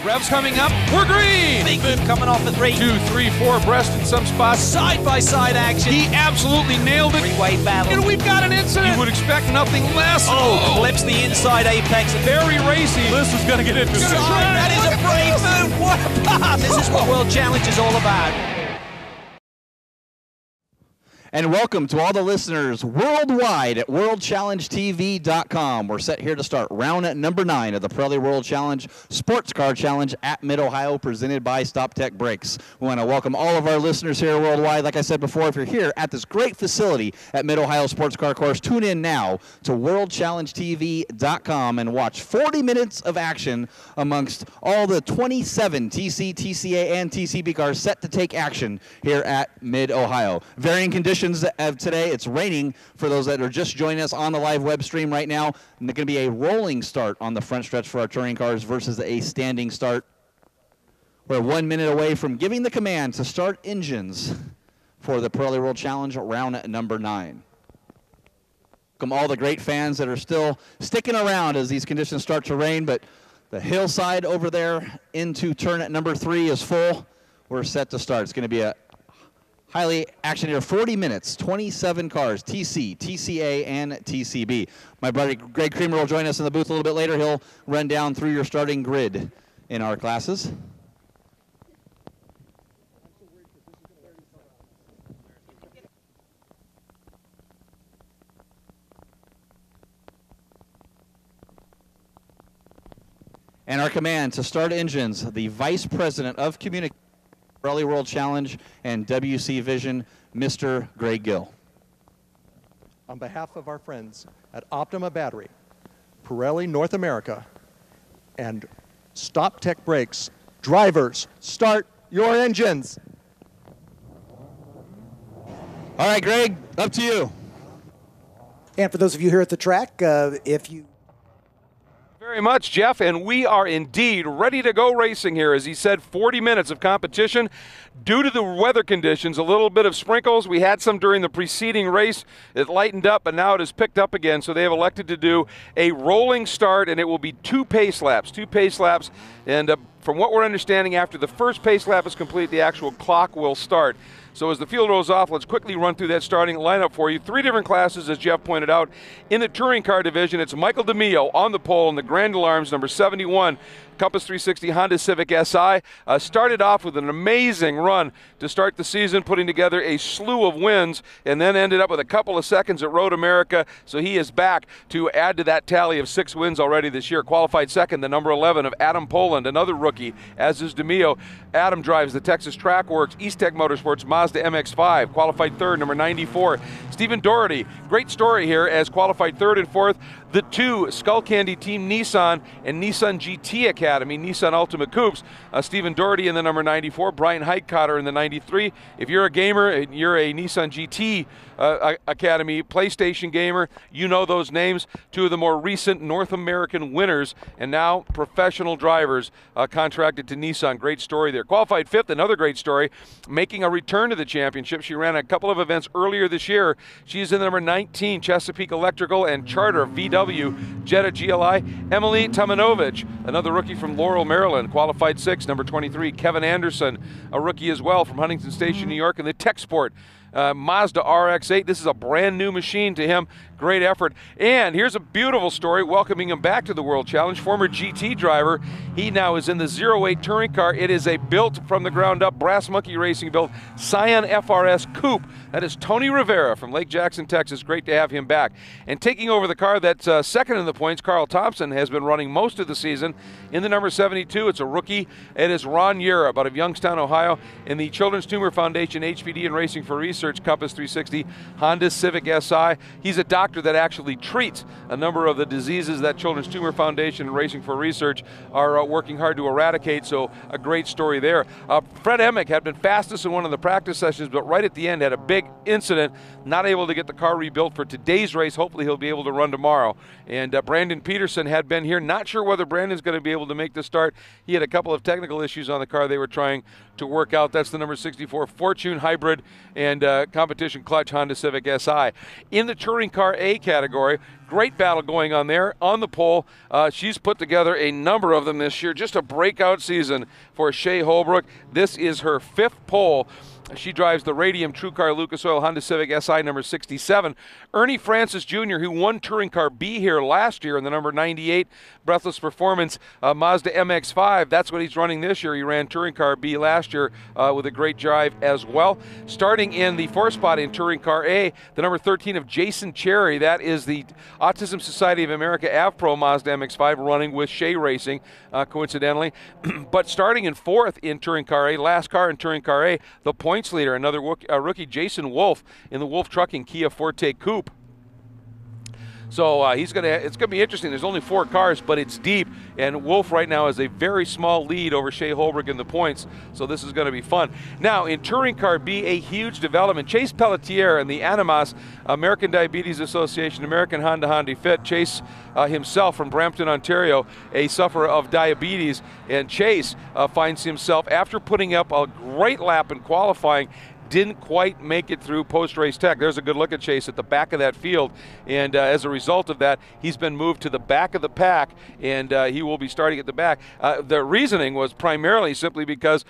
Revs coming up, we're green! Big move coming off the 3. 2, 3, 4 abreast in some spots. Side-by-side action. He absolutely nailed it. Three-way battle. And we've got an incident. You would expect nothing less. Clips the inside apex. Very racy. This is going to get interesting. That is a brave move. What a pass. This is what World Challenge is all about. And welcome to all the listeners worldwide at worldchallengetv.com. We're set here to start round number 9 of the Pirelli World Challenge Sports Car Challenge at Mid-Ohio, presented by StopTech Brakes. We want to welcome all of our listeners here worldwide. Like I said before, if you're here at this great facility at Mid-Ohio Sports Car Course, tune in now to worldchallengetv.com and watch 40 minutes of action amongst all the 27 TC, TCA, and TCB cars set to take action here at Mid-Ohio. Varying conditions of today. It's raining for those that are just joining us on the live web stream right now. And there's going to be a rolling start on the front stretch for our touring cars versus a standing start. We're 1 minute away from giving the command to start engines for the Pirelli World Challenge round number 9. Welcome all the great fans that are still sticking around as these conditions start to rain, but the hillside over there into turn at number 3 is full. We're set to start. It's going to be a highly action here, 40 minutes, 27 cars, TC, TCA, and TCB. My buddy Greg Creamer will join us in the booth a little bit later. He'll run down through your starting grid in our classes. And our command to start engines, the Vice President of Communications, Pirelli World Challenge and WC Vision, Mr. Greg Gill. On behalf of our friends at Optima Battery, Pirelli North America, and StopTech Brakes, drivers, start your engines. All right, Greg, up to you. And for those of you here at the track, if you Very much, Jeff, and we are indeed ready to go racing here. As he said, 40 minutes of competition. Due to the weather conditions, a little bit of sprinkles. We had some during the preceding race. It lightened up, and now it has picked up again. So they have elected to do a rolling start, and it will be 2 pace laps. And from what we're understanding, after the first pace lap is complete, the actual clock will start. So as the field rolls off, let's quickly run through that starting lineup for you. 3 different classes, as Jeff pointed out. In the touring car division, it's Michael DeMio on the pole in the Grand Alarms, number 71, Compass 360 Honda Civic SI. Started off with an amazing run to start the season, putting together a slew of wins, and then ended up with a couple of seconds at Road America. So he is back to add to that tally of 6 wins already this year. Qualified second, the number 11 of Adam Poland, another rookie, as is DeMio. Adam drives the Texas Track Works, East Tech Motorsports Mazda MX-5. Qualified third, number 94, Stephen Doherty. Great story here, as qualified third and fourth, the 2 Skull Candy Team Nissan and Nissan GT Academy, Nissan Ultimate Coupes. Stephen Doherty in the number 94, Brian Heitkotter in the 93. If you're a gamer and you're a Nissan GT Academy PlayStation gamer, you know those names. 2 of the more recent North American winners, and now professional drivers contracted to Nissan. Great story there. Qualified fifth, another great story, making a return to the championship. She ran a couple of events earlier this year. She's in the number 19 Chesapeake Electrical and Charter VW Jetta GLI. Emily Tomanovich, another rookie from Laurel, Maryland. Qualified sixth, number 23, Kevin Anderson, a rookie as well from Huntington Station, New York, in the Tech Sport Mazda RX-8. This is a brand new machine to him. Great effort. And here's a beautiful story welcoming him back to the World Challenge. Former GT driver. He now is in the 08 touring car. It is a built from the ground up Brass Monkey Racing built Scion FRS Coupe. That is Tony Rivera from Lake Jackson, Texas. Great to have him back. And taking over the car that's second in the points, Carl Thompson has been running most of the season in the number 72. It's a rookie. It is Ron Yera out of Youngstown, Ohio, in the Children's Tumor Foundation HPD and Racing for Research Compass 360 Honda Civic SI. He's a doctor that actually treats a number of the diseases that Children's Tumor Foundation and Racing for Research are working hard to eradicate, so a great story there. Fred Emick had been fastest in one of the practice sessions, but right at the end had a big incident, not able to get the car rebuilt for today's race. Hopefully he'll be able to run tomorrow. And Brandon Peterson had been here. Not sure whether Brandon's going to be able to make the start. He had a couple of technical issues on the car they were trying to work out. That's the number 64 Fortune Hybrid and competition clutch Honda Civic SI. In the touring car A category, great battle going on there. On the pole, she's put together a number of them this year. Just a breakout season for Shea Holbrook. This is her 5th pole. She drives the Radium TrueCar Lucas Oil Honda Civic SI number 67. Ernie Francis Jr., who won Touring Car B here last year in the number 98 Breathless Performance Mazda MX-5. That's what he's running this year. He ran Touring Car B last year with a great drive as well. Starting in the 4th spot in Touring Car A, the number 13 of Jason Cherry. That is the Autism Society of America AvPro Mazda MX-5 running with Shea Racing, coincidentally. But starting in 4th in Touring Car A, last car in Touring Car A, the points leader, another rookie, Jason Wolf, in the Wolf Trucking Kia Forte Coupe. So it's gonna be interesting. There's only 4 cars, but it's deep, and Wolf right now has a very small lead over Shea Holbrook in the points. So this is going to be fun. Now in Touring Car B, a huge development. Chase Pelletier and the Animas American Diabetes Association, American Honda Fit. Chase himself from Brampton, Ontario, a sufferer of diabetes, and Chase finds himself, after putting up a great lap in qualifying, didn't quite make it through post-race tech. There's a good look at Chase at the back of that field, and as a result of that, he's been moved to the back of the pack, and he will be starting at the back. The reasoning was primarily simply because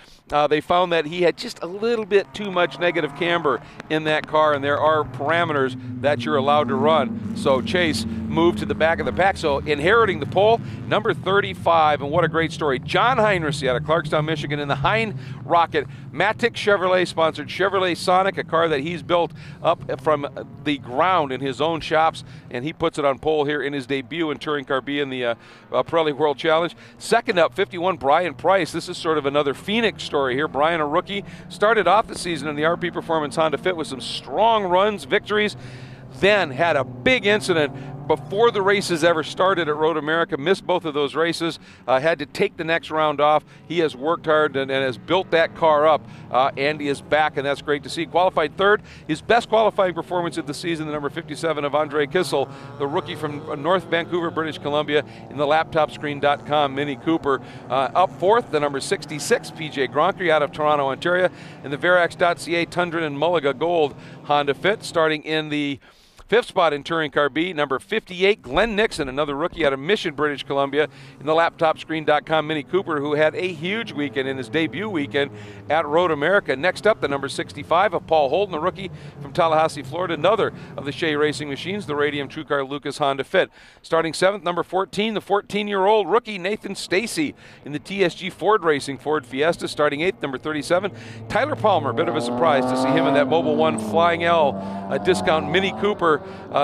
they found that he had just a little bit too much negative camber in that car, and there are parameters that you're allowed to run. So Chase moved to the back of the pack. So inheriting the pole, number 35, and what a great story. John Heinrichs out of Clarkstown, Michigan, in the Hein Rocket. Matic Chevrolet sponsored Chevrolet Sonic, a car that he's built up from the ground in his own shops, and he puts it on pole here in his debut in Touring Car B in the Pirelli World Challenge. Second up, 51, Brian Price. This is sort of another Phoenix story here. Brian, a rookie, started off the season in the RP Performance Honda Fit with some strong runs, victories, then had a big incident before the races ever started at Road America, missed both of those races, had to take the next round off. He has worked hard and has built that car up, and he is back, and that's great to see. Qualified 3rd, his best qualifying performance of the season, the number 57 of Andre Kissel, the rookie from North Vancouver, British Columbia, in the laptopscreen.com Mini Cooper. Up 4th, the number 66, PJ Gronky out of Toronto, Ontario, in the Verax.ca Tundra and Mulliga Gold Honda Fit. Starting in the 5th spot in Touring Car B, number 58, Glenn Nixon, another rookie out of Mission, British Columbia, in the laptopscreen.com Mini Cooper, who had a huge weekend in his debut weekend at Road America. Next up, the number 65 of Paul Holden, a rookie from Tallahassee, Florida, another of the Shea Racing Machines, the Radium TrueCar Lucas Honda Fit. Starting 7th, number 14, the 14-year-old rookie Nathan Stacy in the TSG Ford Racing Ford Fiesta. Starting 8th, number 37, Tyler Palmer, a bit of a surprise to see him in that Mobil 1 Flying L discount Mini Cooper,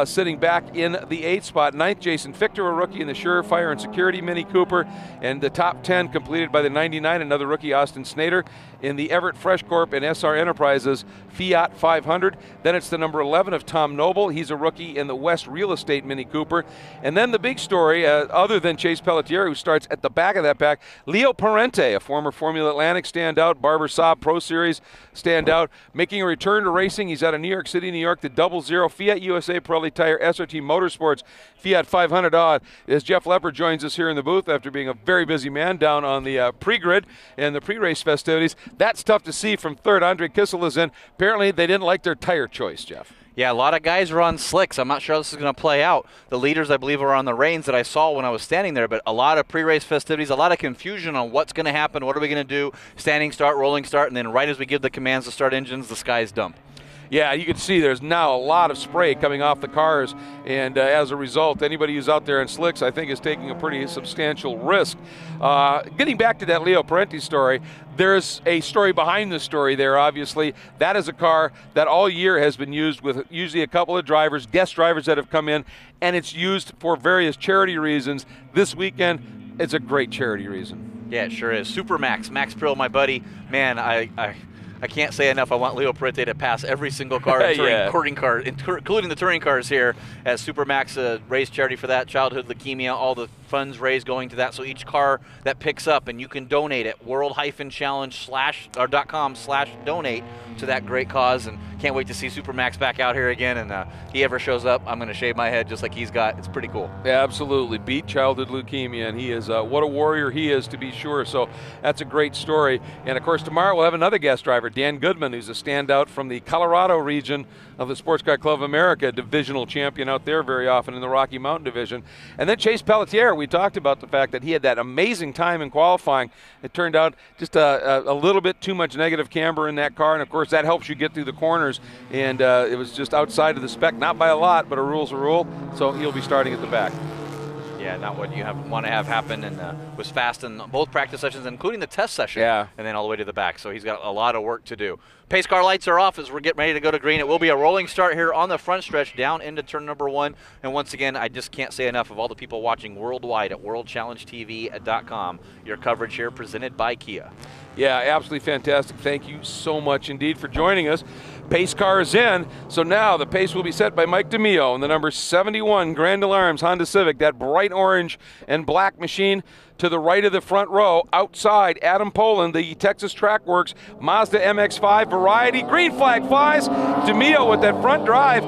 sitting back in the 8th spot. 9th, Jason Fichter, a rookie in the Surefire and Security Mini Cooper. And the top 10 completed by the 99, another rookie, Austin Snader, in the Everett Fresh Corp and SR Enterprises Fiat 500. Then it's the number 11 of Tom Noble. He's a rookie in the West Real Estate Mini Cooper. And then the big story, other than Chase Pelletier, who starts at the back of that pack, Leo Parente, a former Formula Atlantic standout, Barber Saab Pro Series standout, making a return to racing. He's out of New York City, New York, the 00 Fiat USA Pirelli Tire SRT Motorsports Fiat 500 odd. As Jeff Lepper joins us here in the booth after being a very busy man down on the pre-grid and the pre-race festivities. That's tough to see from 3rd. Andre Kissel is in. Apparently they didn't like their tire choice, Jeff. Yeah, a lot of guys are on slicks. I'm not sure how this is going to play out. The leaders, I believe, are on the reins that I saw when I was standing there, but a lot of pre-race festivities, a lot of confusion on what's going to happen, what are we going to do, standing start, rolling start, and then right as we give the commands to start engines, the skies dump. Yeah, you can see there's now a lot of spray coming off the cars, and as a result, anybody who's out there in slicks, I think, is taking a pretty substantial risk. Getting back to that Leo Parente story, there's a story behind the story there, obviously. That is a car that all year has been used with usually a couple of drivers, guest drivers that have come in, and it's used for various charity reasons. This weekend, it's a great charity reason. Yeah, it sure is. Supermax, Max Prill, my buddy. Man, I can't say enough. I want Leo Parente to pass every single car, including the touring cars here, as Supermax raise charity for that, childhood leukemia, all the funds raised going to that. So each car that picks up, and you can donate at world-challenge.com/donate to that great cause and can't wait to see Supermax back out here again, and he ever shows up, I'm going to shave my head just like he's got. It's pretty cool. Yeah, absolutely. Beat childhood leukemia, and he is what a warrior he is, to be sure. So that's a great story. And of course, tomorrow we'll have another guest driver, Dan Goodman, who's a standout from the Colorado region of the Sports Car Club of America, divisional champion out there very often in the Rocky Mountain division. And then Chase Pelletier, we talked about the fact that he had that amazing time in qualifying. It turned out just a little bit too much negative camber in that car, and of course that helps you get through the corners. And it was just outside of the spec, not by a lot, but a rule's a rule. So he'll be starting at the back. Yeah, not what you want to have happen, and was fast in both practice sessions, including the test session, yeah, and then all the way to the back. So he's got a lot of work to do. Pace car lights are off as we're getting ready to go to green. It will be a rolling start here on the front stretch down into turn number 1. And once again, I just can't say enough of all the people watching worldwide at worldchallengetv.com. Your coverage here presented by Kia. Yeah, absolutely fantastic. Thank you so much indeed for joining us. Pace car is in, so now the pace will be set by Mike DeMio in the number 71 Grand Alarms Honda Civic, that bright orange and black machine. To the right of the front row, outside, Adam Poland, the Texas Track Works Mazda MX-5 Variety. Green flag flies. DeMio with that front drive,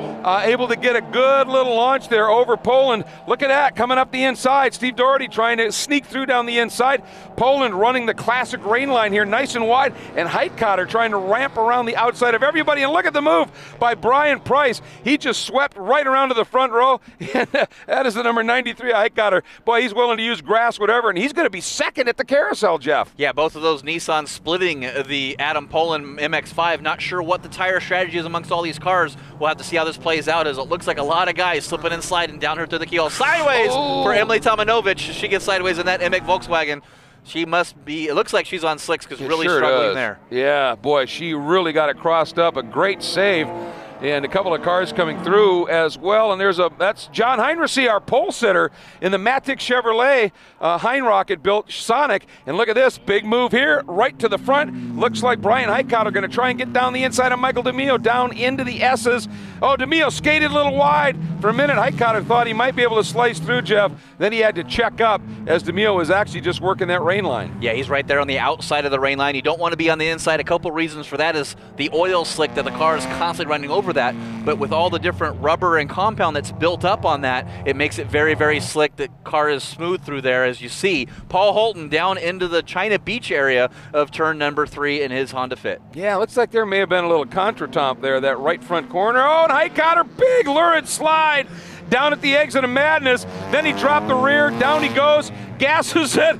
able to get a good little launch there over Poland. Look at that, coming up the inside. Steve Doherty trying to sneak through down the inside. Poland running the classic rain line here, nice and wide. And Heitkotter trying to ramp around the outside of everybody. And look at the move by Brian Price. He just swept right around to the front row. And that is the number 93 Heitkotter. Boy, he's willing to use grass, whatever. And he's going to be second at the carousel, Jeff. Yeah, both of those Nissans splitting the Adam Poland MX-5. Not sure what the tire strategy is amongst all these cars. We'll have to see how this plays out, as it looks like a lot of guys slipping and sliding down her through the keel. Sideways for Emily Tomanovic. She gets sideways in that Emig Volkswagen. She must be, it looks like she's on slicks because really sure struggling does. there. Yeah, boy, she really got it crossed up. A great save. And a couple of cars coming through as well. And that's John Heinrichsey, our pole sitter in the Matic Chevrolet Heinrocket built Sonic. And look at this, big move here, right to the front. Looks like Brian Heitkotter going to try and get down the inside of Michael DeMio, down into the S's. Oh, DeMio skated a little wide. For a minute, Heitkotter thought he might be able to slice through, Jeff. Then he had to check up as DeMio was actually just working that rain line. Yeah, he's right there on the outside of the rain line. You don't want to be on the inside. A couple reasons for that is the oil slick that the car is constantly running over that, but with all the different rubber and compound that's built up on that, it makes it very, very slick. The car is smooth through there, as you see. Paul Holton down into the China Beach area of turn number 3 in his Honda Fit. Yeah, looks like there may have been a little contretemps there, that right front corner. Oh, and Heitkotter, big lurid slide down at the exit of Madness. Then he dropped the rear, down he goes, gasses it.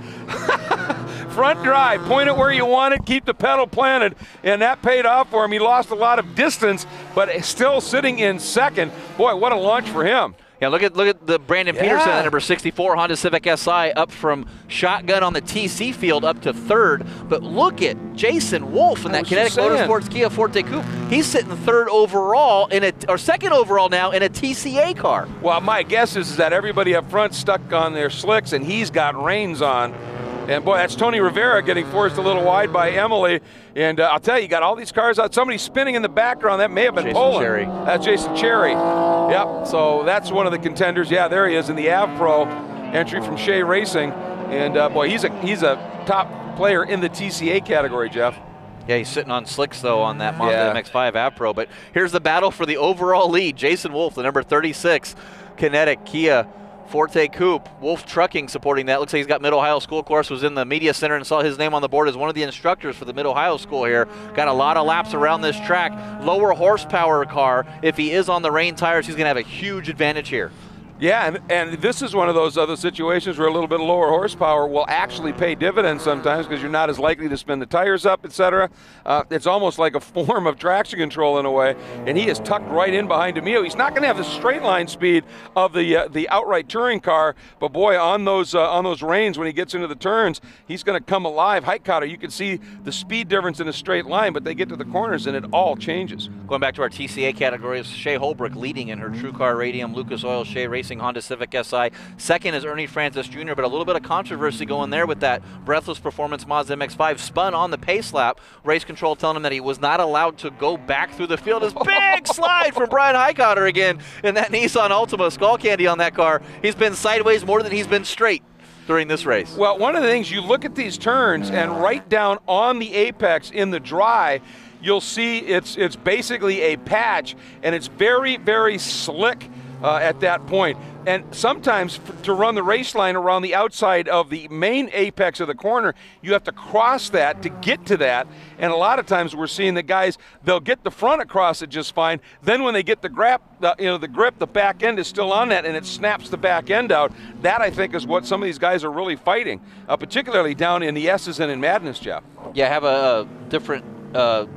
Front drive, point it where you want it, keep the pedal planted, and that paid off for him. He lost a lot of distance, but still sitting in second. Boy, what a launch for him. Yeah, look at the Brandon Peterson, number 64 Honda Civic Si, up from shotgun on the TC field up to 3rd. But look at Jason Wolf in that Kinetic Motorsports Kia Forte Coupe. He's sitting 3rd overall or 2nd overall now in a TCA car. Well, my guess is that everybody up front stuck on their slicks, and he's got reins on. And boy, that's Tony Rivera getting forced a little wide by Emily. And I'll tell you got all these cars out. Somebody spinning in the background. That may have been Poland. Cherry. That's Jason Cherry. Yep, so that's one of the contenders. Yeah, there he is in the Av Pro entry from Shea Racing. And boy, he's a top player in the TCA category, Jeff. Yeah, he's sitting on slicks, though, on that Mazda MX-5 Av Pro. But here's the battle for the overall lead. Jason Wolf, the number 36 Kinetic Kia Forte Coupe. Wolf Trucking supporting that. Looks like he's got Mid-Ohio School Course, was in the media center and saw his name on the board as one of the instructors for the Mid-Ohio School here. Got a lot of laps around this track. Lower horsepower car. If he is on the rain tires, he's going to have a huge advantage here. Yeah, and this is one of those other situations where a little bit of lower horsepower will actually pay dividends sometimes because you're not as likely to spin the tires up, etc. It's almost like a form of traction control in a way, and he is tucked right in behind DeMio. He's not going to have the straight line speed of the outright touring car, but boy, on those reins when he gets into the turns, he's going to come alive. Heitkotter, you can see the speed difference in a straight line, but they get to the corners and it all changes. Going back to our TCA categories, Shea Holbrook leading in her True Car Radium Lucas Oil Shea Racing Honda Civic Si. Second is Ernie Francis Jr., but a little bit of controversy going there with that breathless performance Mazda MX-5 spun on the pace lap. Race control telling him that he was not allowed to go back through the field. His big slide from Brian Heitkotter again in that Nissan Altima. Skull candy on that car. He's been sideways more than he's been straight. during this race? Well, one of the things, you look at these turns, and right down on the apex in the dry, you'll see it's basically a patch, and it's very, very slick at that point. And sometimes to run the race line around the outside of the main apex of the corner, you have to cross that to get to that. And a lot of times we're seeing the guys, they'll get the front across it just fine. Then when they get the grip, the back end is still on that, and it snaps the back end out. That, I think, is what some of these guys are really fighting, particularly down in the S's and in Madness, Jeff. Yeah, I have a different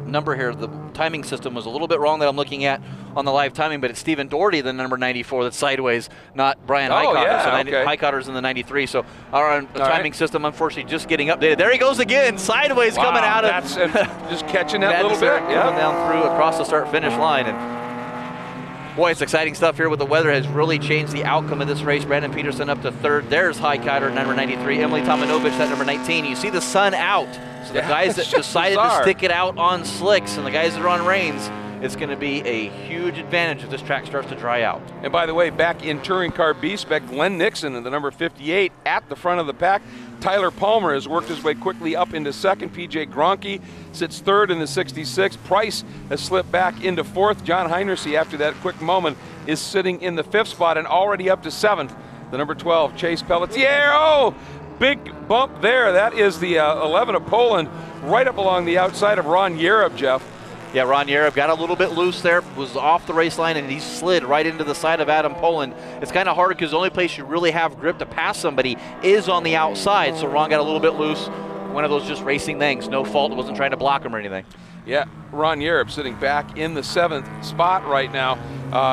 number here. The timing system was a little bit wrong that I'm looking at on the live timing, but it's Stephen Doherty, the number 94, that's sideways, not Brian Highcotter. Yeah, so Highcotter's in the 93. So our timing system, unfortunately, just getting updated. There he goes again, sideways coming out of. That's just catching that little bit. Coming down through across the start-finish line. And boy, it's exciting stuff here with the weather. Has really changed the outcome of this race. Brandon Peterson up to third. There's Highcotter, number 93. Emily Tomanovich, that number 19. You see the sun out. So the guys that decided to stick it out on slicks and the guys that are on reins, it's going to be a huge advantage if this track starts to dry out. And by the way, back in Touring Car B spec, Glenn Nixon in the number 58 at the front of the pack. Tyler Palmer has worked his way quickly up into second. PJ Gronke sits third in the 66. Price has slipped back into fourth. John Heinersey, after that quick moment, is sitting in the fifth spot and already up to seventh. The number 12, Chase Pelletier. Oh, big bump there. That is the 11 of Poland, right up along the outside of Ron Yareb, Jeff. Yeah, Ron Yareb got a little bit loose there, was off the race line, and he slid right into the side of Adam Poland. It's kind of hard because the only place you really have grip to pass somebody is on the outside, so Ron got a little bit loose. One of those just racing things. No fault. It wasn't trying to block him or anything. Yeah, Ron Yareb sitting back in the seventh spot right now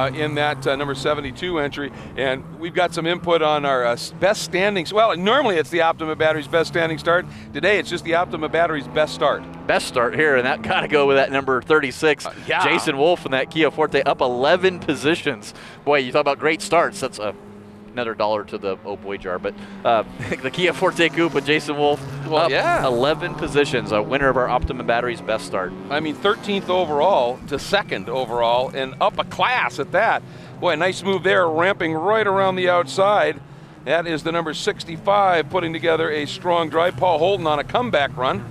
in that number 72 entry. And we've got some input on our best standings. Well, normally it's the Optima Batteries best standing start. Today it's just the Optima Batteries best start. Best start here, and that got to go with that number 36, Jason Wolf in that Kia Forte, up 11 positions. Boy, you talk about great starts. That's another $1 to the Oh Boy jar, but the Kia Forte Coupe with Jason Wolf, up 11 positions, a winner of our Optima Batteries best start. I mean, 13th overall to second overall, and up a class at that. Boy, nice move there, ramping right around the outside. That is the number 65, putting together a strong drive. Paul Holden on a comeback run.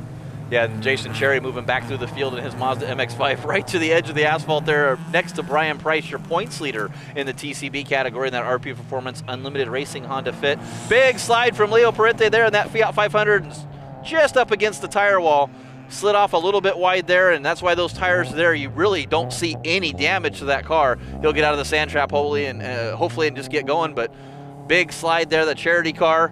Yeah, Jason Cherry moving back through the field in his Mazda MX-5 right to the edge of the asphalt there, next to Brian Price, your points leader in the TCB category in that RP Performance Unlimited Racing Honda Fit. Big slide from Leo Parente there in that Fiat 500, just up against the tire wall. Slid off a little bit wide there, and that's why those tires there, you really don't see any damage to that car. He'll get out of the sand trap hopefully and just get going, but big slide there, the charity car.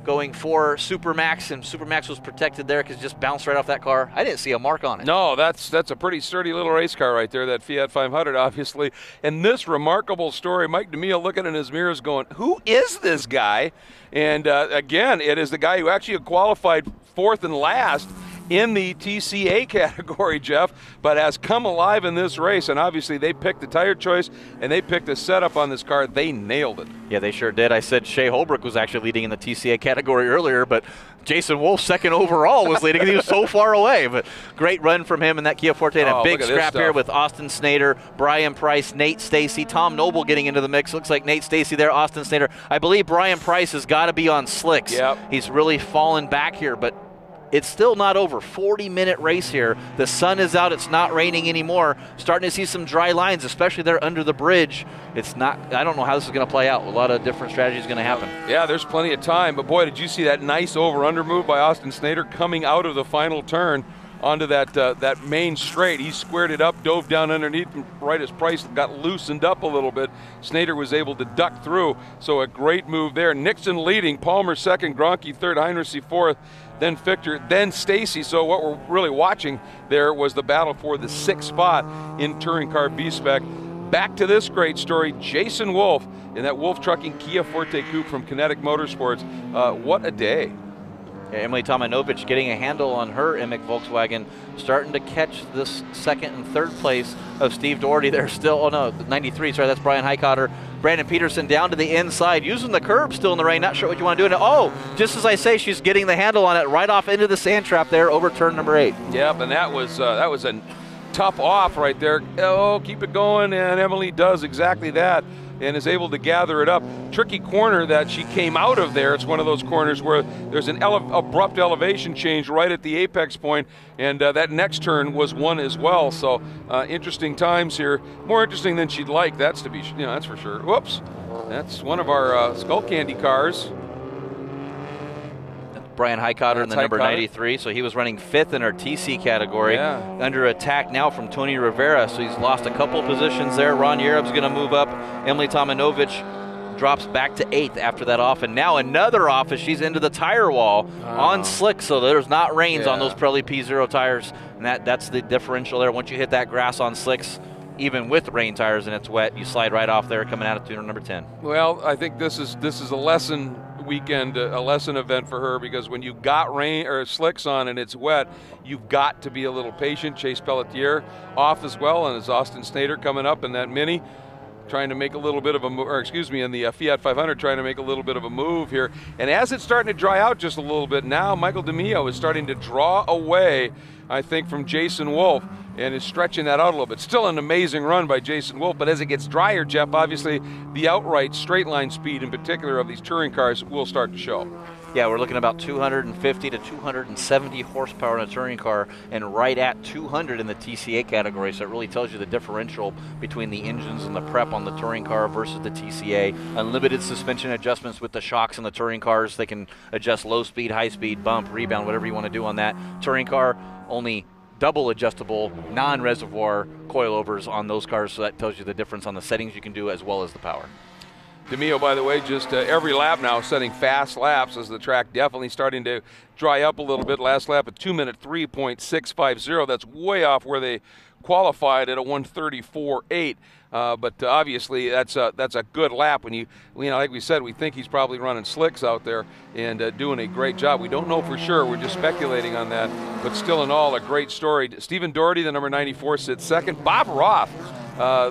Going for Supermax, and Supermax was protected there because it just bounced right off that car. I didn't see a mark on it. No, that's a pretty sturdy little race car right there, that Fiat 500, obviously. And this remarkable story, Mike DeMille looking in his mirrors going, who is this guy? And again, it is the guy who actually qualified fourth and last in the TCA category, Jeff, but has come alive in this race. And obviously they picked the tire choice and they picked the setup on this car. They nailed it. Yeah, they sure did. I said Shea Holbrook was actually leading in the TCA category earlier, but Jason Wolf, second overall, was leading because he was so far away. But great run from him in that Kia Forte. And a big scrap here with Austin Snader, Brian Price, Nate Stacy, Tom Noble getting into the mix. Looks like Nate Stacy there, Austin Snader. I believe Brian Price has got to be on slicks. Yep. He's really fallen back here, but it's still not over. 40-minute race here. The sun is out. It's not raining anymore. Starting to see some dry lines, especially there under the bridge. It's not, I don't know how this is going to play out. A lot of different strategies going to happen. Yeah, there's plenty of time. But boy, did you see that nice over-under move by Austin Snader coming out of the final turn onto that main straight. He squared it up, dove down underneath, and right as Price got loosened up a little bit, Snader was able to duck through. So a great move there. Nixon leading, Palmer second, Gronke third, Heinersey fourth, then Fichter, then Stacy. So what we're really watching there was the battle for the sixth spot in Touring Car B-Spec. Back to this great story, Jason Wolf in that Wolf Trucking Kia Forte Coupe from Kinetic Motorsports. What a day. Yeah, Emily Tomanovich getting a handle on her Emig Volkswagen, starting to catch this second and third place of Steve Doherty there still. Oh no, 93, sorry, that's Brian Highcotter. Brandon Peterson down to the inside, using the curb still in the rain, not sure what you want to do. And oh, just as I say, she's getting the handle on it right off into the sand trap there over turn number 8. Yep, and that was a tough off right there. Oh, keep it going, and Emily does exactly that. and is able to gather it up. Tricky corner that she came out of there. It's one of those corners where there's an abrupt elevation change right at the apex point, and that next turn was one as well. So interesting times here. More interesting than she'd like. That's that's for sure. Whoops. That's one of our Skull Candy cars. Brian Highcotter in the number 93, so he was running 5th in our TC category. Under attack now from Tony Rivera, so he's lost a couple positions there. Ron Yarub's going to move up. Emily Tomanovich drops back to 8th after that off, and now another off as she's into the tire wall on slick, so there's not reins on those Pirelli P0 tires, and that's the differential there. Once you hit that grass on slicks, even with rain tires and it's wet, you slide right off there coming out of turn number 10. Well, I think this is a lesson weekend, a lesson event for her, because when you got rain or slicks on and it's wet, you've got to be a little patient. Chase Pelletier off as well, and it's Austin Snader coming up in that Mini, trying to make a little bit of a move, or excuse me, in the Fiat 500, trying to make a little bit of a move here. And as it's starting to dry out just a little bit now, Michael DeMio is starting to draw away, I think, from Jason Wolf, and is stretching that out a little bit. Still an amazing run by Jason Wolf, but as it gets drier, Jeff, obviously the outright straight line speed in particular of these touring cars will start to show. Yeah, we're looking about 250 to 270 horsepower in a touring car, and right at 200 in the TCA category, so it really tells you the differential between the engines and the prep on the touring car versus the TCA. Unlimited suspension adjustments with the shocks in the touring cars. They can adjust low speed, high speed, bump, rebound, whatever you want to do on that. Touring car, only double adjustable, non-reservoir coilovers on those cars, so that tells you the difference on the settings you can do as well as the power. DeMio, by the way, just every lap now setting fast laps as the track definitely starting to dry up a little bit. Last lap at 2-minute 3.650. That's way off where they qualified at a 1:34.8. But obviously that's a good lap. When you know, like we said, we think he's probably running slicks out there and doing a great job. We don't know for sure. We're just speculating on that. But still in all, a great story. Stephen Doherty, the number 94, sits second. Bob Roth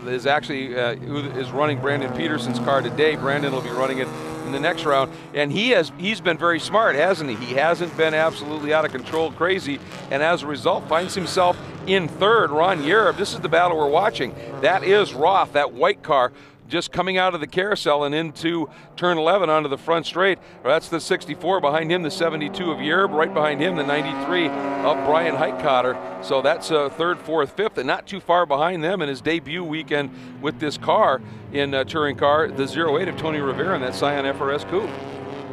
is actually who is running Brandon Peterson's car today. Brandon will be running it in the next round, and he's been very smart, hasn't he? He hasn't been absolutely out of control, crazy, and as a result finds himself in third. Ron Yarub, this is the battle we're watching. That is Roth, that white car, just coming out of the carousel and into turn 11 onto the front straight. That's the 64. Behind him, the 72 of Yarub. Right behind him, the 93 of Brian Highcotter. So that's third, fourth, fifth, and not too far behind them in his debut weekend with this car in touring car, the 08 of Tony Rivera in that Scion FRS Coupe.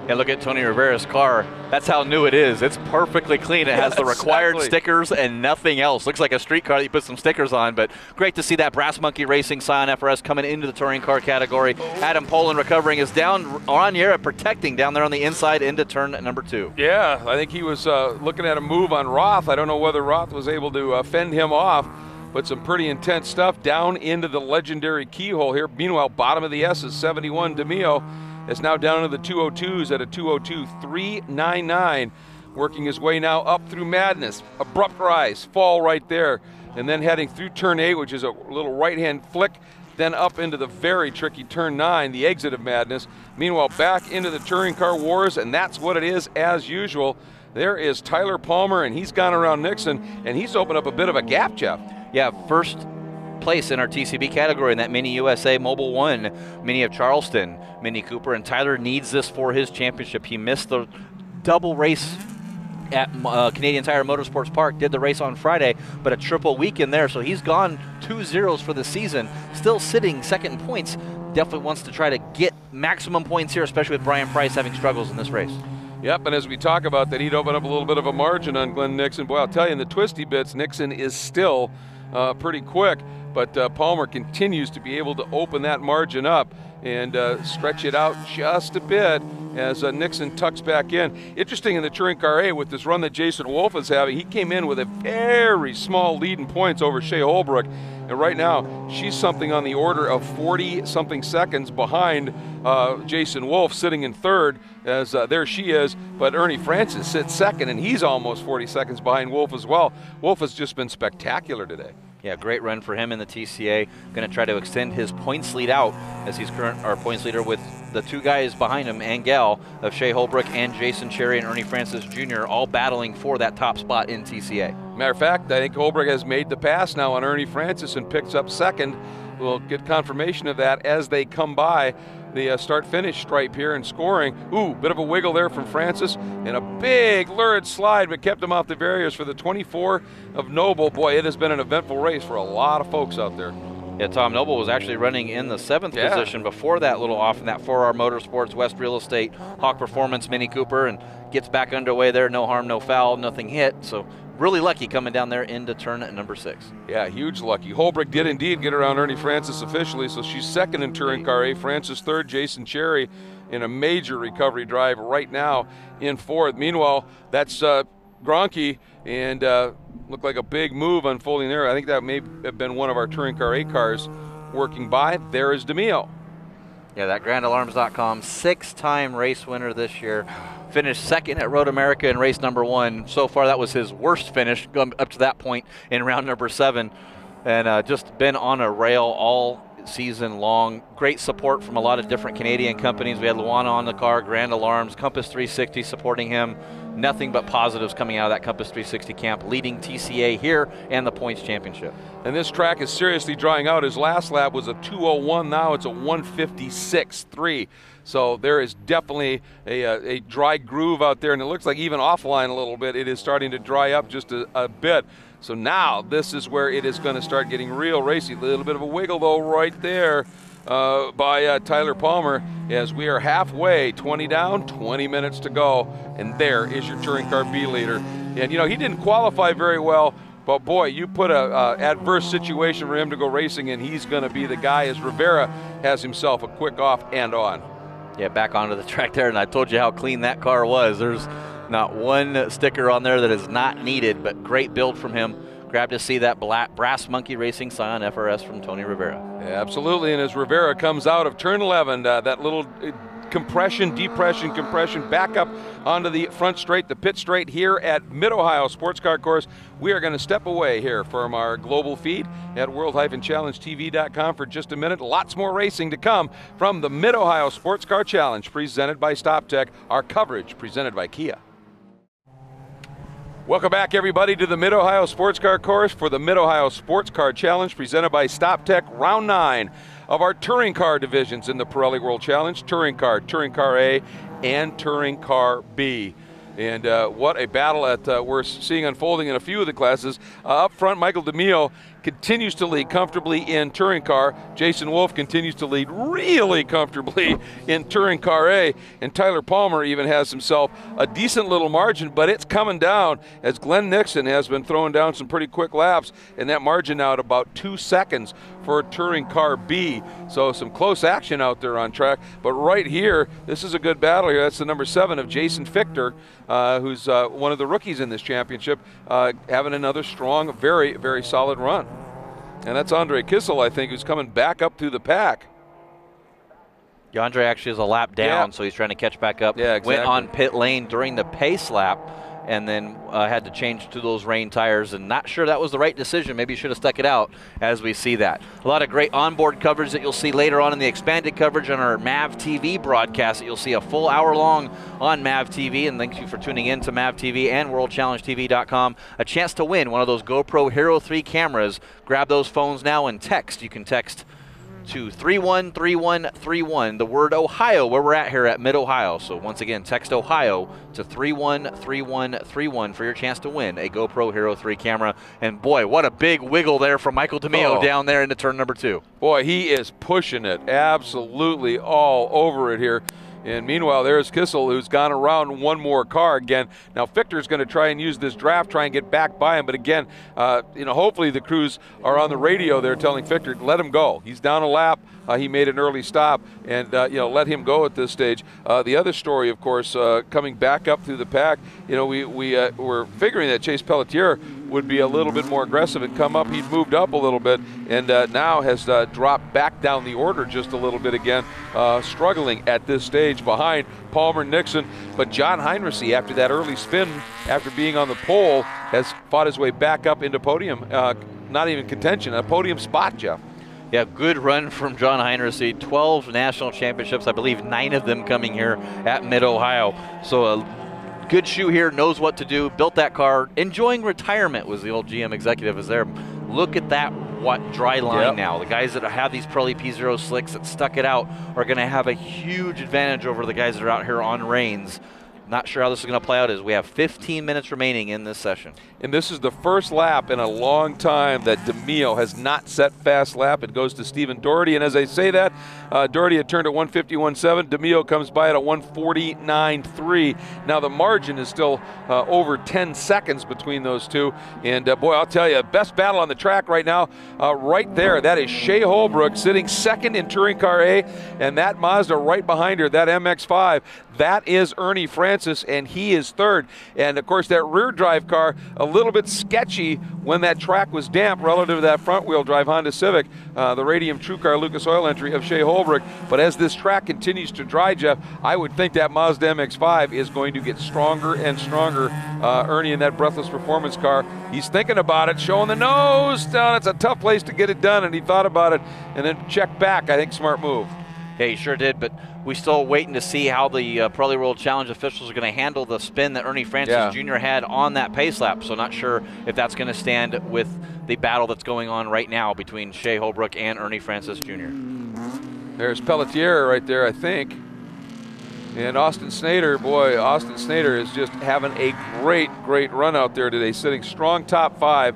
And look at Tony Rivera's car. That's how new it is. It's perfectly clean. It has the required stickers and nothing else. Looks like a street car that you put some stickers on, but great to see that Brass Monkey Racing Scion FRS coming into the touring car category. Adam Poland recovering is down. Ron Yarub protecting down there on the inside into turn number 2. Yeah, I think he was looking at a move on Roth. I don't know whether Roth was able to fend him off, but some pretty intense stuff down into the legendary keyhole here. Meanwhile, bottom of the S is 71 DeMio. Is now down to the 202s at a 202.399, working his way now up through Madness. Abrupt rise, fall right there, and then heading through turn 8, which is a little right-hand flick, then up into the very tricky turn 9, the exit of Madness. Meanwhile, back into the touring car wars, and that's what it is as usual. There is Tyler Palmer, and he's gone around Nixon, and he's opened up a bit of a gap, Jeff. Yeah, first place in our TCB category in that Mini USA Mobile 1 Mini of Charleston, Mini Cooper, and Tyler needs this for his championship. He missed the double race at Canadian Tire Motorsports Park, did the race on Friday, but a triple weekend there, so he's gone 2 zeros for the season, still sitting second in points. Definitely wants to try to get maximum points here, especially with Brian Price having struggles in this race. Yep, and as we talk about that, he'd open up a little bit of a margin on Glenn Nixon. Boy, I'll tell you, in the twisty bits, Nixon is still pretty quick, but Palmer continues to be able to open that margin up and stretch it out just a bit as Nixon tucks back in. Interesting in the touring car A with this run that Jason Wolf is having, he came in with a very small lead in points over Shea Holbrook, and right now she's something on the order of 40-something seconds behind Jason Wolf, sitting in third, as there she is, but Ernie Francis sits second, and he's almost 40 seconds behind Wolf as well. Wolf has just been spectacular today. Yeah, great run for him in the TCA. Going to try to extend his points lead out as he's our points leader with the 2 guys behind him and gal of Shea Holbrook and Jason Cherry and Ernie Francis Jr. all battling for that top spot in TCA. Matter of fact, I think Holbrook has made the pass now on Ernie Francis and picks up second we'll get confirmation of that as they come by the start-finish stripe here and scoring. Ooh, bit of a wiggle there from Francis and a big lurid slide, but kept him off the barriers for the 24 of Noble. Boy, it has been an eventful race for a lot of folks out there. Yeah, Tom Noble was actually running in the 7th position before that little off in that 4R Motorsports, West Real Estate, Hawk Performance Mini Cooper, and gets back underway there. No harm, no foul, nothing hit. So really lucky coming down there into turn at number 6. Yeah, huge lucky. Holbrook did indeed get around Ernie Francis officially, so she's second in Touring Car A. Francis third, Jason Cherry in a major recovery drive right now in 4th. Meanwhile, that's Gronke, and looked like a big move unfolding there. I think that may have been one of our Touring Car A cars working by. There is DeMio. Yeah, that GrandAlarms.com 6-time race winner this year. Finished second at Road America in race number 1. So far, that was his worst finish up to that point in round number 7. And just been on a rail all season long. Great support from a lot of different Canadian companies. We had Luana on the car, Grand Alarms, Compass 360 supporting him. Nothing but positives coming out of that Compass 360 camp, leading TCA here and the points championship. And this track is seriously drying out. His last lap was a 2:01. Now it's a 1:56.3. So there is definitely a dry groove out there, and it looks like even offline a little bit, it is starting to dry up just a bit. So now this is where it is going to start getting real racy. A little bit of a wiggle though right there by Tyler Palmer as we are halfway, 20 down, 20 minutes to go, and there is your Touring Car B leader. And you know, he didn't qualify very well, but boy, you put a adverse situation for him to go racing, and he's going to be the guy as Rivera has himself a quick off and on. Yeah, back onto the track there, and I told you how clean that car was. There's not one sticker on there that is not needed, but great build from him. Glad to see that Brass Monkey Racing Scion FRS from Tony Rivera. Yeah, absolutely, and as Rivera comes out of turn 11, that little compression, depression, compression, back up onto the front straight, the pit straight here at Mid-Ohio Sports Car Course. We are going to step away here from our global feed at world-challengetv.com for just a minute. Lots more racing to come from the Mid-Ohio Sports Car Challenge presented by StopTech, our coverage presented by Kia. Welcome back, everybody, to the Mid-Ohio Sports Car Course for the Mid-Ohio Sports Car Challenge presented by StopTech, round 9 of our Touring Car divisions in the Pirelli World Challenge, Touring Car A, and Touring Car B. And what a battle that we're seeing unfolding in a few of the classes. Up front, Michael DeMio continues to lead comfortably in Touring Car. Jason Wolf continues to lead really comfortably in Touring Car A. And Tyler Palmer even has himself a decent little margin, but it's coming down as Glenn Nixon has been throwing down some pretty quick laps, and that margin now at about 2 seconds for Touring Car B. So some close action out there on track. But right here, this is a good battle here. That's the number 7 of Jason Fichter, who's one of the rookies in this championship, having another strong, very, very solid run. And that's Andre Kissel, I think, who's coming back up through the pack. Yeah, Andre actually is a lap down, so he's trying to catch back up. Yeah, exactly. Went on pit lane during the pace lap, and then had to change to those rain tires, and not sure that was the right decision. Maybe you should have stuck it out as we see that. A lot of great onboard coverage that you'll see later on in the expanded coverage on our MAV TV broadcast that you'll see a full hour long on MAV TV, and thank you for tuning in to MAV TV and WorldChallengeTV.com. A chance to win one of those GoPro Hero 3 cameras. Grab those phones now and text. You can text to 313131, the word Ohio, where we're at here at Mid-Ohio. So once again, text Ohio to 313131 for your chance to win a GoPro Hero 3 camera. And boy, what a big wiggle there from Michael DeMio down there into turn number 2. Boy, he is pushing it absolutely all over it here. And meanwhile, there's Kissel, who's gone around one more car again. Now, Fichter's going to try and use this draft, try and get back by him. But again, hopefully the crews are on the radio there telling Fichter, let him go. He's down a lap. He made an early stop, and let him go at this stage. The other story, of course, coming back up through the pack, we were figuring that Chase Pelletier would be a little bit more aggressive and come up. He'd moved up a little bit, and now has dropped back down the order just a little bit again, struggling at this stage behind Palmer, Nixon. But John Heinrichs, after that early spin, after being on the pole, has fought his way back up into podium, not even contention, a podium spot, Jeff. Yeah, good run from John Heinrichs. 12 national championships, I believe 9 of them coming here at Mid-Ohio. So a good shoe here, knows what to do, built that car, enjoying retirement was the old GM executive is there. Look at that dry line now. The guys that have these Pirelli P0 slicks that stuck it out are going to have a huge advantage over the guys that are out here on reins. Not sure how this is going to play out as we have 15 minutes remaining in this session. And this is the first lap in a long time that DeMille has not set fast lap. It goes to Stephen Doherty. And as I say that, Doherty had turned at 151.7. DeMille comes by at a 149.3. Now the margin is still over 10 seconds between those two. And boy, I'll tell you, best battle on the track right now, right there. That is Shea Holbrook sitting second in Touring Car A. And that Mazda right behind her, that MX-5, that is Ernie Francis, and he is third. And of course, that rear drive car, a little bit sketchy when that track was damp relative to that front wheel drive Honda Civic, the Radium True Car Lucas Oil entry of Shea Holbrook. But as this track continues to dry, Jeff, I would think that Mazda MX-5 is going to get stronger and stronger. Ernie in that breathless performance car, he's thinking about it, showing the nose down. It's a tough place to get it done, and he thought about it and then checked back. I think smart move. Yeah, he sure did, but we're still waiting to see how the Pirelli World Challenge officials are going to handle the spin that Ernie Francis Jr. had on that pace lap. So not sure if that's going to stand with the battle that's going on right now between Shea Holbrook and Ernie Francis Jr. There's Pelletier right there, I think. And Austin Snyder, boy, Austin Snyder is just having a great, great run out there today, sitting strong top 5.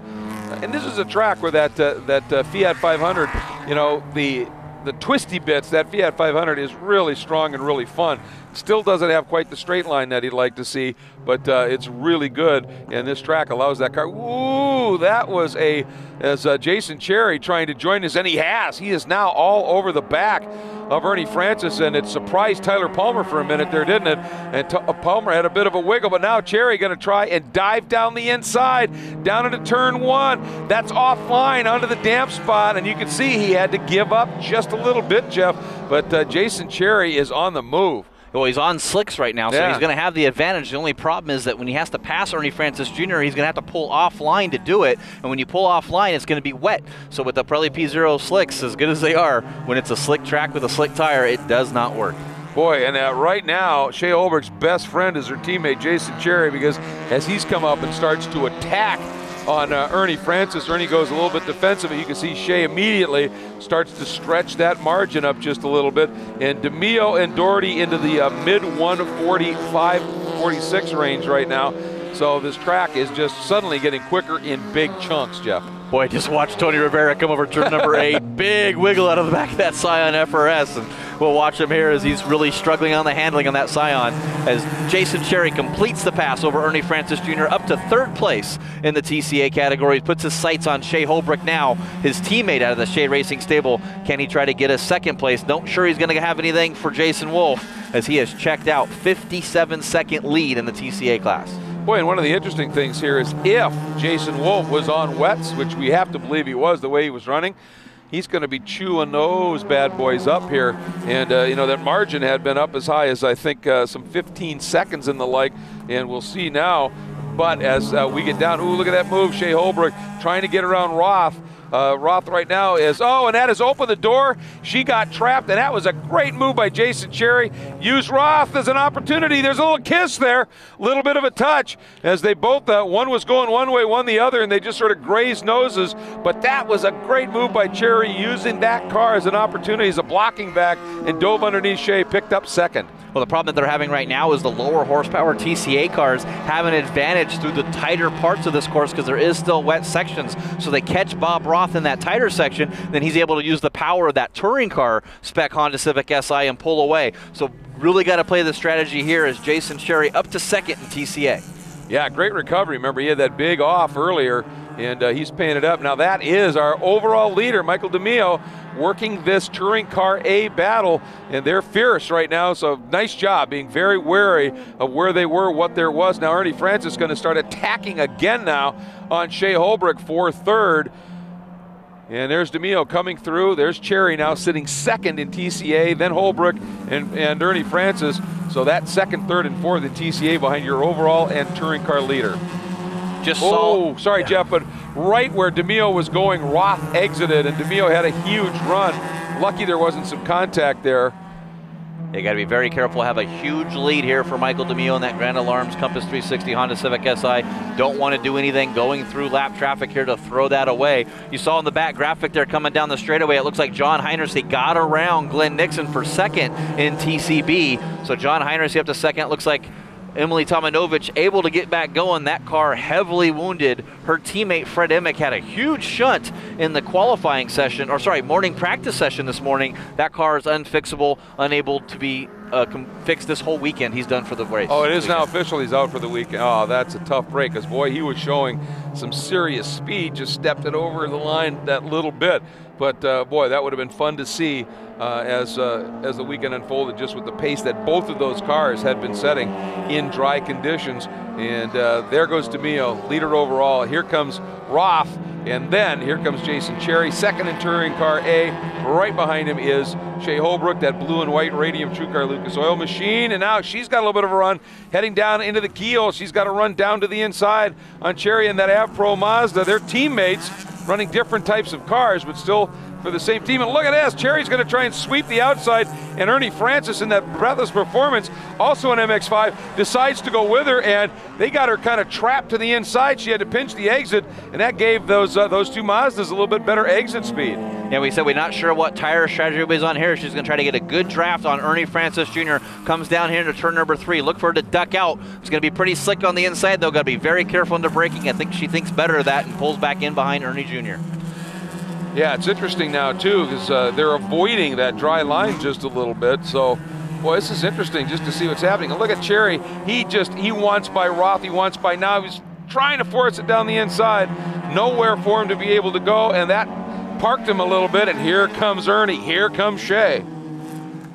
And this is a track where that Fiat 500, you know, the twisty bits, that Fiat 500 is really strong and really fun. Still doesn't have quite the straight line that he'd like to see, but it's really good, and this track allows that car. Ooh, that was Jason Cherry trying to join us, and he has. He is now all over the back of Ernie Francis, and it surprised Tyler Palmer for a minute there, didn't it? And Palmer had a bit of a wiggle, but now Cherry going to try and dive down the inside, down into turn 1. That's offline onto the damp spot, and you can see he had to give up just a little bit, Jeff, but Jason Cherry is on the move. Well, he's on slicks right now, so he's going to have the advantage. The only problem is that when he has to pass Ernie Francis Jr., he's going to have to pull offline to do it. And when you pull offline, it's going to be wet. So with the Pirelli P0 slicks, as good as they are, when it's a slick track with a slick tire, it does not work. Boy, and right now, Shea Holbrook's best friend is her teammate, Jason Cherry, because as he's come up and starts to attack on Ernie Francis, Ernie goes a little bit defensive, and you can see Shea immediately starts to stretch that margin up just a little bit. And DeMille and Doherty into the mid 145, 46 range right now. So this track is just suddenly getting quicker in big chunks, Jeff. Boy, just watch Tony Rivera come over turn number 8. Big wiggle out of the back of that Scion FRS. And we'll watch him here as he's really struggling on the handling on that Scion as Jason Cherry completes the pass over Ernie Francis Jr. up to 3rd place in the TCA category. He puts his sights on Shea Holbrook now, his teammate out of the Shea Racing stable. Can he try to get a 2nd place? Not sure he's going to have anything for Jason Wolf as he has checked out. 57-second lead in the TCA class. Boy, and one of the interesting things here is if Jason Wolf was on wets, which we have to believe he was the way he was running, he's going to be chewing those bad boys up here. And, you know, that margin had been up as high as, I think, some 15 seconds and the like. And we'll see now. But as we get down, ooh, look at that move, Shea Holbrook trying to get around Roth. Roth right now is, and that has opened the door. She got trapped, and that was a great move by Jason Cherry. Use Roth as an opportunity. There's a little kiss there, a little bit of a touch, as they both, one was going one way, one the other, and they just sort of grazed noses. But that was a great move by Cherry, using that car as an opportunity, as a blocking back, and dove underneath Shea, picked up 2nd. Well, the problem that they're having right now is the lower horsepower TCA cars have an advantage through the tighter parts of this course because there is still wet sections. So they catch Bob Roth in that tighter section, then he's able to use the power of that touring car spec Honda Civic Si and pull away. So really got to play the strategy here as Jason Cherry up to 2nd in TCA. Yeah, great recovery. Remember, he had that big off earlier, and he's paying it up. Now that is our overall leader, Michael DeMille, working this Touring Car A battle, and they're fierce right now, so nice job being very wary of where they were, what there was. Now Ernie Francis is going to start attacking again now on Shea Holbrook for 3rd. And there's DeMille coming through. There's Cherry now sitting 2nd in TCA, then Holbrook and Ernie Francis. So that 2nd, 3rd, and 4th in TCA behind your overall and Touring Car leader. Sorry, Jeff, but right where DeMille was going, Roth exited, and DeMille had a huge run. Lucky there wasn't some contact there. They got to be very careful. Have a huge lead here for Michael DeMeo in that Grand Alarms Compass 360 Honda Civic Si. Don't want to do anything going through lap traffic here to throw that away. You saw in the back graphic there coming down the straightaway, it looks like John Heinersee got around Glenn Nixon for second in TCB. So John Heinersee up to second. Looks like Emily Tomanovich able to get back going. That car heavily wounded. Her teammate Fred Emick had a huge shunt in the qualifying session, or sorry, morning practice session this morning. That car is unfixable, unable to be fixed this whole weekend. He's done for the race. Oh, it is now official. He's out for the weekend. Oh, that's a tough break, because boy, he was showing some serious speed. Just stepped it over the line that little bit. But boy, that would have been fun to see as the weekend unfolded, just with the pace that both of those cars had been setting in dry conditions. And there goes DeMeo, leader overall. Here comes Roth, and then here comes Jason Cherry, second in Touring Car A. Right behind him is Shea Holbrook, that blue and white Radium True Car Lucas Oil machine. And now she's got a little bit of a run, heading down into the keel. She's got to run down to the inside on Cherry and that Avpro Mazda. They're teammates, running different types of cars, but still for the same team. And look at this, Cherry's going to try and sweep the outside, and Ernie Francis in that breathless performance, also an MX-5, decides to go with her, and they got her kind of trapped to the inside. She had to pinch the exit, and that gave those two Mazdas a little bit better exit speed. Yeah, we said we're not sure what tire strategy was on here. She's going to try to get a good draft on Ernie Francis Jr. Comes down here into turn number 3. Look for her to duck out. It's going to be pretty slick on the inside, though. Got to be very careful into braking. I think she thinks better of that and pulls back in behind Ernie Jr. Yeah, it's interesting now, too, because they're avoiding that dry line just a little bit. So, boy, this is interesting just to see what's happening. And look at Cherry. He wants by Roth. He wants by now. He's trying to force it down the inside. Nowhere for him to be able to go, and that parked him a little bit. And here comes Ernie. Here comes Shea.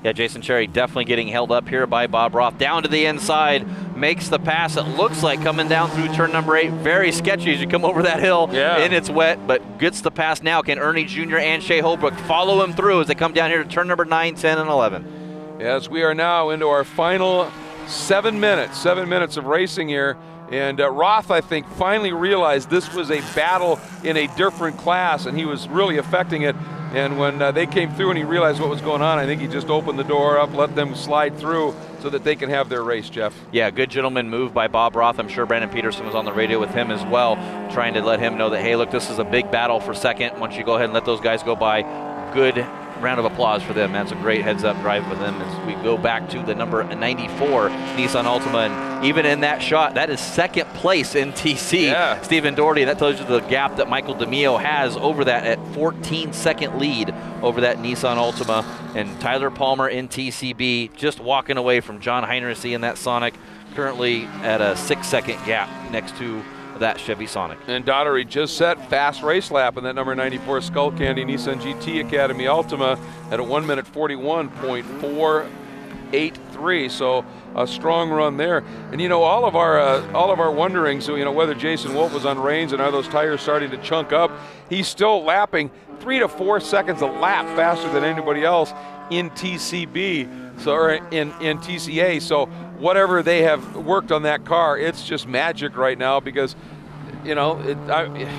Yeah, Jason Cherry definitely getting held up here by Bob Roth. Down to the inside, makes the pass. It looks like coming down through turn number 8. Very sketchy as you come over that hill, and it's wet, but gets the pass now. Can Ernie Jr. and Shea Holbrook follow him through as they come down here to turn number 9, 10, and 11? Yes, we are now into our final 7 minutes. 7 minutes of racing here. And Roth, I think, finally realized this was a battle in a different class, and he was really affecting it. And when they came through and he realized what was going on, I think he just opened the door up, let them slide through so that they can have their race, Jeff. Yeah, good gentleman move by Bob Roth. I'm sure Brandon Peterson was on the radio with him as well, trying to let him know that, hey, look, this is a big battle for second. Once you go ahead and let those guys go by, good round of applause for them. That's a great heads-up drive for them as we go back to the number 94 Nissan Altima. And even in that shot, that is second place in TC. Yeah. Stephen Doherty, that tells you the gap that Michael DeMeo has over that at 14-second lead over that Nissan Altima. And Tyler Palmer in TCB just walking away from John Heinersee in that Sonic, currently at a 6-second gap next to that Chevy Sonic. And Daugherty just set fast race lap in that number 94 Skull Candy Nissan GT Academy Altima at a 1 minute 41.483. So a strong run there. And you know, all of our wonderings, you know, whether Jason Wolf was on reins and are those tires starting to chunk up, he's still lapping 3 to 4 seconds a lap faster than anybody else in TCB, so or in TCA. So whatever they have worked on that car, it's just magic right now, because you know,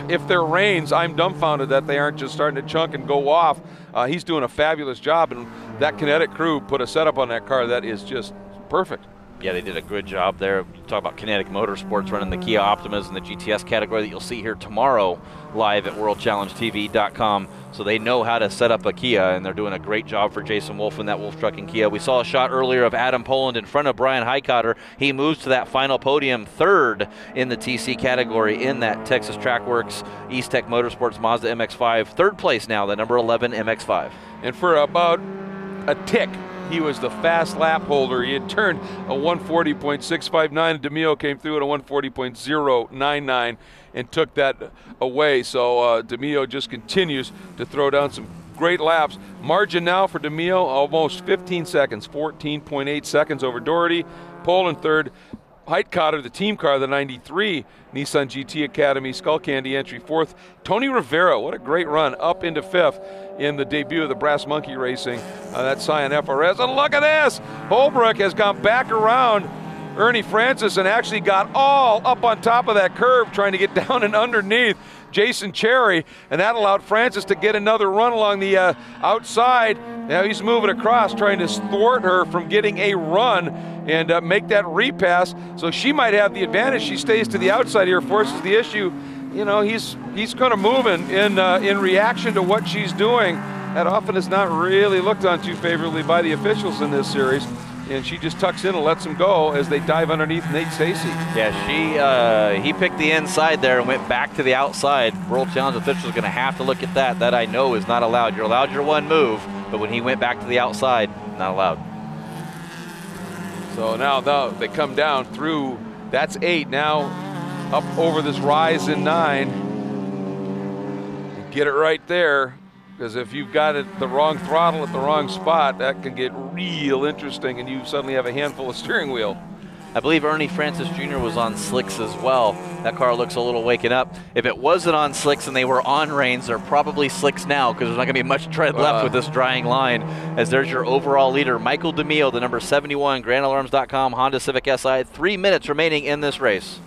if there rains, I'm dumbfounded that they aren't just starting to chunk and go off. He's doing a fabulous job, and that Kinetic crew put a setup on that car that is just perfect. Yeah, they did a good job there. You talk about Kinetic Motorsports running the Kia Optimas in the GTS category that you'll see here tomorrow live at worldchallengetv.com. So they know how to set up a Kia, and they're doing a great job for Jason Wolf and that Wolf Trucking Kia. We saw a shot earlier of Adam Poland in front of Brian Highcotter. He moves to that final podium, third in the TC category in that Texas Trackworks East Tech Motorsports Mazda MX-5. Third place now, the number 11 MX-5. And for about a tick, he was the fast lap holder. He had turned a 140.659. DeMeo came through at a 140.099 and took that away. So DeMeo just continues to throw down some great laps. Margin now for DeMeo, almost 15 seconds, 14.8 seconds over Doherty. Pole in third. Heitkotter, the team car, the 93 Nissan GT Academy Skull Candy entry fourth. Tony Rivera, what a great run, up into fifth in the debut of the Brass Monkey Racing, that Scion FRS. And look at this! Holbrook has gone back around Ernie Francis and actually got all up on top of that curve trying to get down and underneath Jason Cherry, and that allowed Francis to get another run along the outside. Now he's moving across trying to thwart her from getting a run and make that repass, so she might have the advantage. She stays to the outside here, forces the issue. You know, he's kind of moving in reaction to what she's doing. That often is not really looked on too favorably by the officials in this series. And she just tucks in and lets him go as they dive underneath Nate Stacey. Yeah, he picked the inside there and went back to the outside. World Challenge officials are going to have to look at that. That I know is not allowed. You're allowed your one move, but when he went back to the outside, not allowed. So now they come down through, that's 8. Now up over this rise in 9. Get it right there. Because if you've got it the wrong throttle at the wrong spot, that can get real interesting, and you suddenly have a handful of steering wheel. I believe Ernie Francis Jr. was on slicks as well. That car looks a little waking up. If it wasn't on slicks and they were on reins, they're probably slicks now because there's not going to be much tread left with this drying line. As there's your overall leader, Michael DeMille, the number 71, GrandAlarms.com, Honda Civic Si. 3 minutes remaining in this race.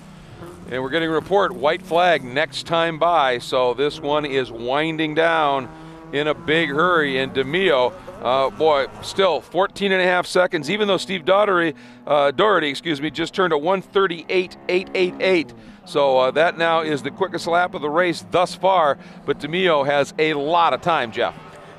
And we're getting a report, white flag next time by, so this one is winding down in a big hurry, and DeMille, boy, still 14.5 seconds, even though Steve Doherty, just turned a 1:38.888. So that now is the quickest lap of the race thus far, but DeMille has a lot of time, Jeff.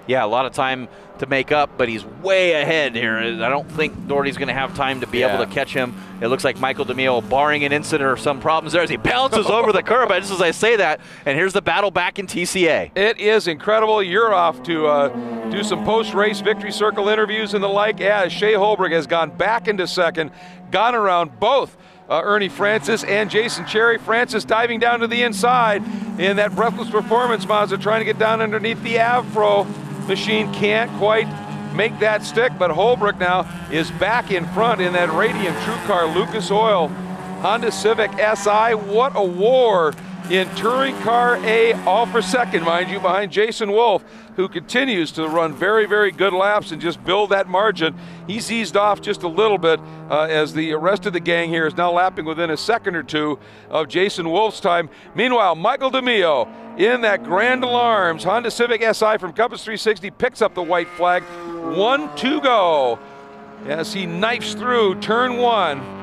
Yeah, a lot of time to make up, but he's way ahead here. I don't think Doherty's going to have time to be able to catch him. It looks like Michael DeMille, barring an incident or some problems there, as he bounces over the curb just as I say that, and here's the battle back in TCA. It is incredible. You're off to do some post-race victory circle interviews and the like, as Shea Holbrook has gone back into second, gone around both Ernie Francis and Jason Cherry. Francis diving down to the inside in that breathless performance Mazda, trying to get down underneath the Avpro machine, can't quite make that stick, but Holbrook now is back in front in that Radium TrueCar Lucas Oil Honda Civic Si. What a war in Touring Car A, all for second, mind you, behind Jason Wolf, who continues to run very, very good laps and just build that margin. He's eased off just a little bit as the rest of the gang here is now lapping within a second or two of Jason Wolf's time. Meanwhile, Michael DeMille in that Grand Alarms Honda Civic Si from Compass 360 picks up the white flag. 1 to go as he knifes through turn 1.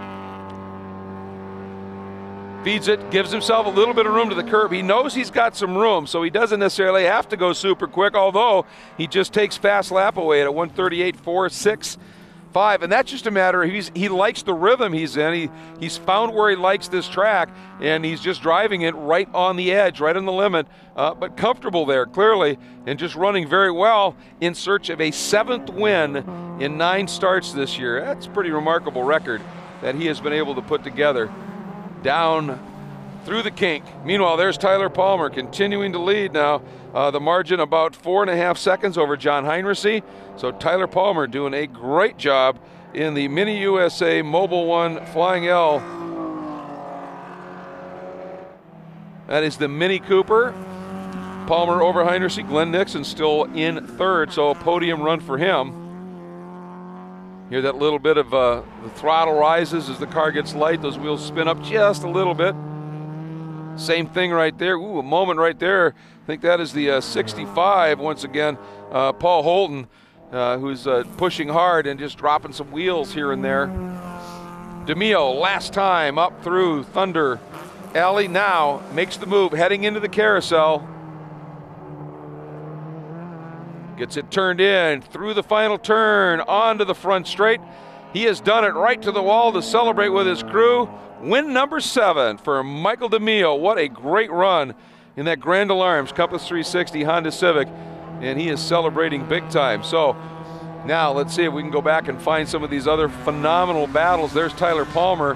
Feeds it, gives himself a little bit of room to the curb. He knows he's got some room, so he doesn't necessarily have to go super quick, although he just takes fast lap away at a 1:38.465, and that's just a matter of he likes the rhythm he's in. He's found where he likes this track, and he's just driving it right on the edge, right on the limit, but comfortable there, clearly, and just running very well in search of a 7th win in 9 starts this year. That's a pretty remarkable record that he has been able to put together. Down through the kink. Meanwhile, there's Tyler Palmer continuing to lead now. The margin about 4.5 seconds over John Heinrichsey. So Tyler Palmer doing a great job in the Mini USA Mobil 1 Flying L. That is the Mini Cooper. Palmer over Heinrichsey. Glenn Nixon still in 3rd, so a podium run for him. Hear that little bit of the throttle rises as the car gets light. Those wheels spin up just a little bit. Same thing right there. Ooh, a moment right there. I think that is the 65 once again. Paul Holton, who's pushing hard and just dropping some wheels here and there. DeMille, last time up through Thunder Alley, now makes the move, heading into the carousel. Gets it turned in, through the final turn, onto the front straight. He has done it right to the wall to celebrate with his crew. Win number 7 for Michael DeMille. What a great run in that Grand Alarms Compass 360 Honda Civic, and he is celebrating big time. So now let's see if we can go back and find some of these other phenomenal battles. There's Tyler Palmer,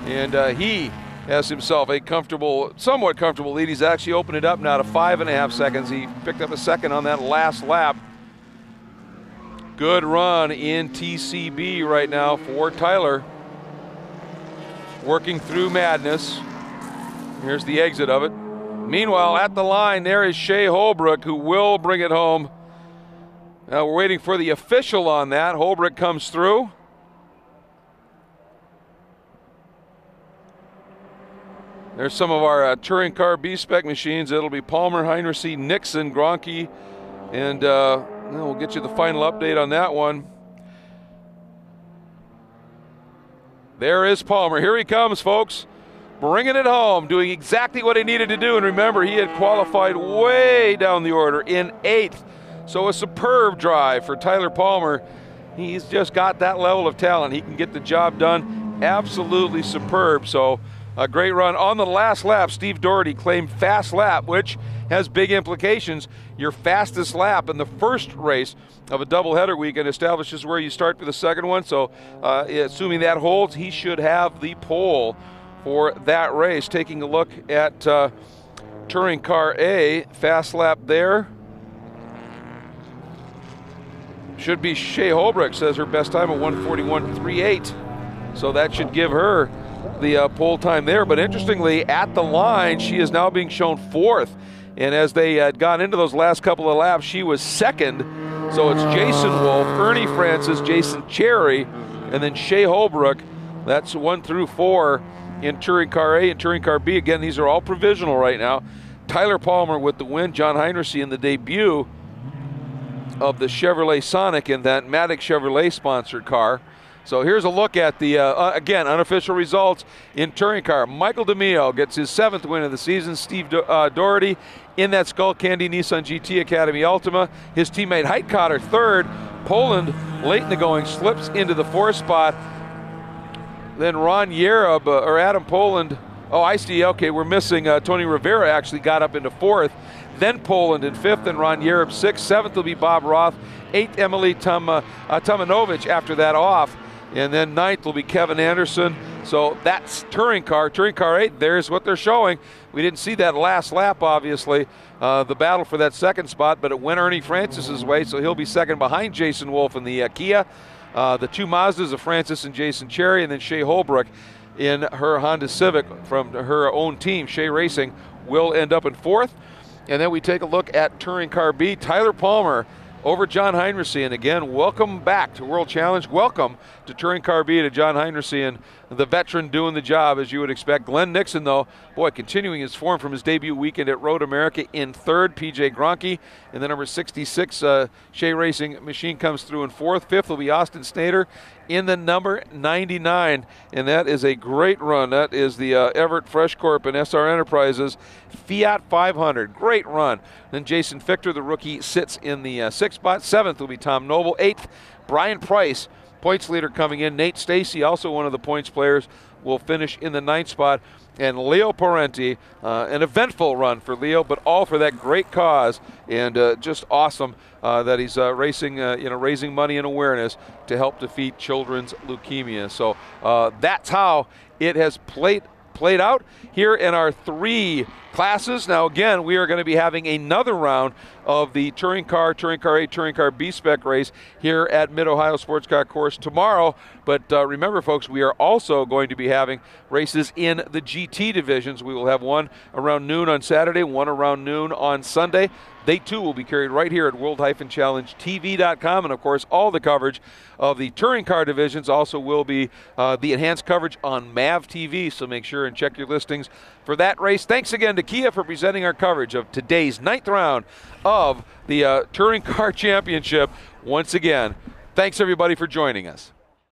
and he has himself a comfortable, somewhat comfortable lead. He's actually opened it up now to 5.5 seconds. He picked up a second on that last lap. Good run in TCB right now for Tyler. Working through madness. Here's the exit of it. Meanwhile, at the line, there is Shea Holbrook, who will bring it home. Now we're waiting for the official on that. Holbrook comes through. There's some of our touring car B-spec machines. It'll be Palmer, Heinrichs, Nixon, Gronke, and we'll get you the final update on that one. There is Palmer. Here he comes, folks. Bringing it home, doing exactly what he needed to do. And remember, he had qualified way down the order in 8th. So a superb drive for Tyler Palmer. He's just got that level of talent. He can get the job done. Absolutely superb. So a great run. On the last lap, Steve Doherty claimed fast lap, which has big implications. Your fastest lap in the first race of a doubleheader weekend establishes where you start for the second one. So assuming that holds, he should have the pole for that race. Taking a look at Touring Car A, fast lap there. Should be Shea Holbrook, says her best time at 1:41.38. So that should give her the pole time there. But interestingly, at the line, she is now being shown 4th. And as they had gone into those last couple of laps, she was 2nd. So it's Jason Wolf, Ernie Francis, Jason Cherry, and then Shea Holbrook. That's 1 through 4 in Touring Car A and Touring Car B. Again, these are all provisional right now. Tyler Palmer with the win, John Heinrichs in the debut of the Chevrolet Sonic in that Matic Chevrolet sponsored car. So here's a look at the, again, unofficial results in Touring Car. Michael DeMio gets his 7th win of the season. Steve Doherty in that Skull Candy Nissan GT Academy Ultima. His teammate Heitkotter 3rd. Poland, late in the going, slips into the 4th spot. Then Ron Yerub, or Adam Poland, oh, I see, okay, we're missing Tony Rivera actually got up into 4th. Then Poland in 5th, and Ron Yerub 6th. 7th will be Bob Roth. 8th, Emily Tomanovich after that off. And then 9th will be Kevin Anderson. So that's Touring Car. Touring Car 8, there's what they're showing. We didn't see that last lap, obviously, the battle for that 2nd spot, but it went Ernie Francis's way, so he'll be 2nd behind Jason Wolf in the Kia. The 2 Mazdas of Francis and Jason Cherry, and then Shea Holbrook in her Honda Civic from her own team, Shea Racing, will end up in 4th. And then we take a look at Touring Car B. Tyler Palmer over John Heinrichs. And again, welcome back to World Challenge. Welcome to Touring Car B, to John Heinrichs, and the veteran doing the job as you would expect. Glenn Nixon, though, boy, continuing his form from his debut weekend at Road America in 3rd. PJ Gronke in the number 66 Shea Racing machine comes through in 4th. 5th will be Austin Snader in the number 99, and that is a great run. That is the Everett Fresh Corp and SR Enterprises Fiat 500. Great run. Then Jason Fichter, the rookie, sits in the 6th spot. 7th will be Tom Noble. 8th, Brian Price, points leader coming in. Nate Stacy, also one of the points players, will finish in the 9th spot. And Leo Parenti, an eventful run for Leo, but all for that great cause, and just awesome that he's racing, raising money and awareness to help defeat children's leukemia. So that's how it has played out here in our 3 classes. Now again, we are going to be having another round of the Touring Car A, Touring Car B spec race here at Mid-Ohio Sports Car Course tomorrow. But remember, folks, we are also going to be having races in the GT divisions. We will have one around noon on Saturday, one around noon on Sunday. They too will be carried right here at world-challengetv.com, and of course all the coverage of the touring car divisions also will be the enhanced coverage on MAV TV, so make sure and check your listings for that race. Thanks again to Kia for presenting our coverage of today's 9th round of the Touring Car Championship. Once again, thanks everybody for joining us.